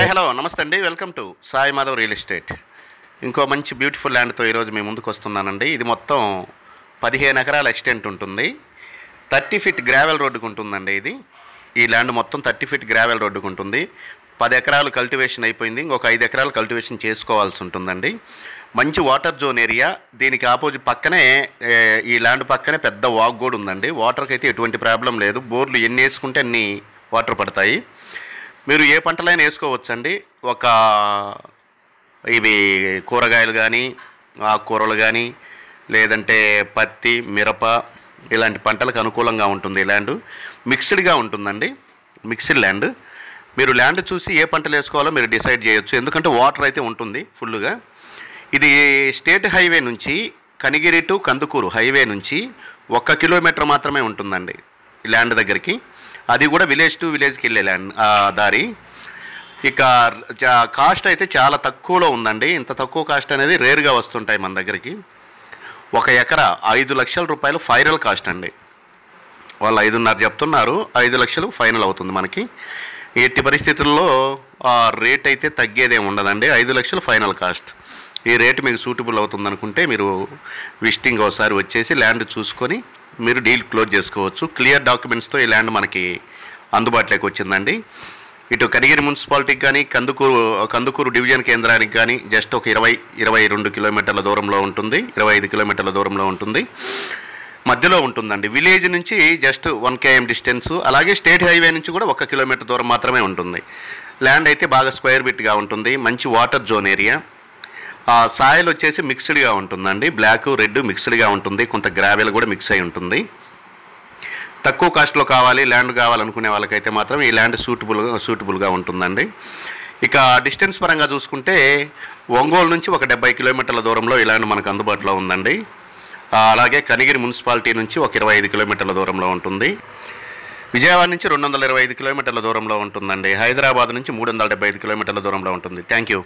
Hi hello నమస్తే అండి. Welcome to Sai Madhav real estate. ఇంకో మంచి బ్యూటిఫుల్ ల్యాండ్తో ఈరోజు మీ ముందుకు వస్తున్నానండి. ఇది మొత్తం 15 ఎకరాల ఎక్స్టెంట్ ఉంటుంది. 30 ఫీట్ గ్రావెల్ రోడ్డుకు ఉంటుందండి. ఈ ల్యాండ్ మొత్తం 30 ఫీట్ గ్రావెల్ రోడ్డుకు ఉంటుంది. 10 ఎకరాలు కల్టివేషన్ అయిపోయింది. ఇంకొక 5 ఎకరాలు కల్టివేషన్ చేసుకోవాల్సి ఉంటుందండి. మంచి వాటర్ జోన్ ఏరియా. దీనికి ఆపోజిట్ పక్కనే ఈ ల్యాండ్ పక్కనే పెద్ద వాక్ కూడా ఉందండి. వాటర్కి అయితే ఎటువంటి ప్రాబ్లం లేదు. బోర్లు ఎన్ని వేసుకుంటే అన్ని వాటర్ పడతాయి. మీరు ఏ పంటలైనా వేసుకోవచ్చండి. ఇవి కూరగాయలు కానీ, ఆకుకూరలు కానీ, లేదంటే పత్తి, మిరప ఇలాంటి పంటలకు అనుకూలంగా ఉంటుంది. ల్యాండ్ మిక్స్డ్గా ఉంటుందండి. Mixed land. మీరు ల్యాండ్ చూసి ఏ పంటలు వేసుకోవాలో మీరు డిసైడ్ చేయొచ్చు. ఎందుకంటే వాటర్ అయితే ఉంటుంది ఫుల్గా. ఇది స్టేట్ హైవే నుంచి కనిగిరి టు కందుకూరు హైవే నుంచి 1 కిలోమీటర్ మాత్రమే ఉంటుందండి ఈ ల్యాండ్ దగ్గరికి. అది కూడా విలేజ్ టు విలేజ్కి వెళ్ళే ల్యాండ్ దారి. ఇక కాస్ట్ అయితే చాలా తక్కువలో ఉందండి. ఇంత తక్కువ కాస్ట్ అనేది రేర్గా వస్తుంటాయి మన దగ్గరికి. 1 ఎకరా 5 లక్షల రూపాయలు ఫైనల్ కాస్ట్ అండి. వాళ్ళు 5.5 చెప్తున్నారు. 5 లక్షలు ఫైనల్ అవుతుంది మనకి. ఎట్టి పరిస్థితుల్లో రేట్ అయితే తగ్గేదేమి ఉండదండి. 5 లక్షలు ఫైనల్ కాస్ట్. ఈ రేటు మీకు సూటబుల్ అవుతుంది అనుకుంటే మీరు విజిటింగ్ ఒకసారి వచ్చేసి ల్యాండ్ చూసుకొని మీరు డీల్ క్లోజ్ చేసుకోవచ్చు. క్లియర్ డాక్యుమెంట్స్తో ఈ ల్యాండ్ మనకి అందుబాటులోకి వచ్చిందండి. ఇటు కనిగిరి మున్సిపాలిటీకి కానీ, కందుకూరు డివిజన్ కేంద్రానికి కానీ జస్ట్ ఒక 22 కిలోమీటర్ల దూరంలో ఉంటుంది. 25 కిలోమీటర్ల దూరంలో ఉంటుంది. మధ్యలో ఉంటుందండి. విలేజ్ నుంచి జస్ట్ 1 km డిస్టెన్స్. అలాగే స్టేట్ హైవే నుంచి కూడా 1 కిలోమీటర్ దూరం మాత్రమే ఉంటుంది. ల్యాండ్ అయితే బాగా స్క్వేర్ బిట్గా ఉంటుంది. మంచి వాటర్ జోన్ ఏరియా. సాయిల్ వచ్చేసి మిక్స్డ్గా ఉంటుందండి. బ్లాక్, రెడ్ మిక్స్డ్గా ఉంటుంది. కొంత గ్రావెల్ కూడా మిక్స్ అయి ఉంటుంది. తక్కువ కాస్ట్లో కావాలి ల్యాండ్ కావాలనుకునే వాళ్ళకైతే మాత్రం ఈ ల్యాండ్ సూటబుల్గా ఉంటుందండి. ఇక డిస్టెన్స్ పరంగా చూసుకుంటే ఒంగోలు నుంచి ఒక 70 కిలోమీటర్ల దూరంలో ఈ ల్యాండ్ మనకు అందుబాటులో ఉందండి. అలాగే కనిగిరి మున్సిపాలిటీ నుంచి ఒక 25 కిలోమీటర్ల దూరంలో ఉంటుంది. విజయవాడ నుంచి 225 కిలోమీటర్ల దూరంలో ఉంటుందండి. హైదరాబాద్ నుంచి 375 కిలోమీటర్ల దూరంలో ఉంటుంది. Thank you.